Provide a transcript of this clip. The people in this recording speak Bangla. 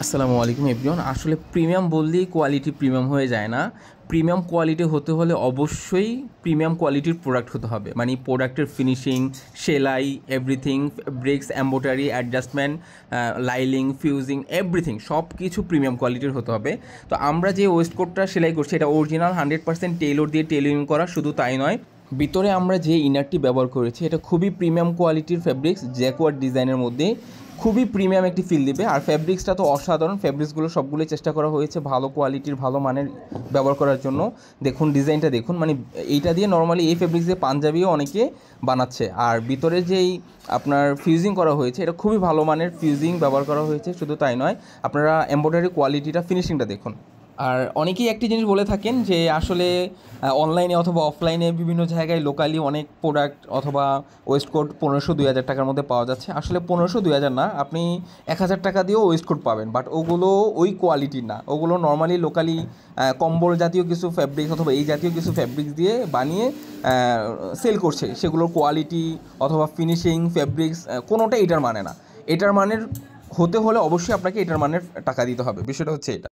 আসসালামু আলাইকুম এভরিওয়ান। আসলে প্রিমিয়াম বললেই কোয়ালিটি প্রিমিয়াম হয়ে যায় না। প্রিমিয়াম কোয়ালিটি হতে হলে অবশ্যই প্রিমিয়াম কোয়ালিটির প্রোডাক্ট হতে হবে। মানে প্রোডাক্টের ফিনিশিং, সেলাই, everything, breaks, embroidery, adjustment, লাইলিং, fusing, everything সব কিছু প্রিমিয়াম কোয়ালিটির হতে হবে। তো আমরা যে ওয়েস্টকোটটা সেলাই করছি এটা অরিজিনাল 100% টেইলর দিয়ে টেইলরিং করা। শুধু তাই নয়, ভিতরে আমরা যে ইনারটি ব্যবহার করেছি এটা খুবই প্রিমিয়াম কোয়ালিটির ফ্যাব্রিক্স, জ্যাকওয়ার্ড ডিজাইনের মধ্যে খুবই প্রিমিয়াম একটি ফিল দিবে। আর ফ্যাব্রিক্সটা তো অসাধারণ। ফ্যাব্রিক্সগুলো সবগুলোই চেষ্টা করা হয়েছে ভালো কোয়ালিটির, ভালো মানের ব্যবহার করার জন্য। দেখুন ডিজাইনটা দেখুন, মানে এইটা দিয়ে নর্মালি এই ফ্যাব্রিক্স দিয়ে পাঞ্জাবিও অনেকে বানাচ্ছে। আর ভিতরে যেই আপনার ফিউজিং করা হয়েছে এটা খুবই ভালো মানের ফিউজিং ব্যবহার করা হয়েছে। শুধু তাই নয়, আপনারা এমব্রয়ডারি কোয়ালিটিটা, ফিনিশিংটা দেখুন। আর অনেকেই একটি জিনিস বলে থাকেন যে আসলে অনলাইনে অথবা অফলাইনে বিভিন্ন জায়গায় লোকালি অনেক প্রোডাক্ট অথবা ওয়েস্টকোট 1500-2000 টাকার মধ্যে পাওয়া যাচ্ছে। আসলে 1500-2000 না, আপনি 1000 টাকা দিয়েও ওয়েস্টকোট পাবেন, বাট ওগুলো ওই কোয়ালিটির না। ওগুলো নর্মালি লোকালি কম্বল জাতীয় কিছু ফ্যাব্রিক্স অথবা এই জাতীয় কিছু ফ্যাব্রিক্স দিয়ে বানিয়ে সেল করছে। সেগুলোর কোয়ালিটি অথবা ফিনিশিং, ফ্যাব্রিক্স কোনোটাই এটার মানে না। এটার মানের হতে হলে অবশ্যই আপনাকে এটার মানের টাকা দিতে হবে। বিষয়টা হচ্ছে এটা।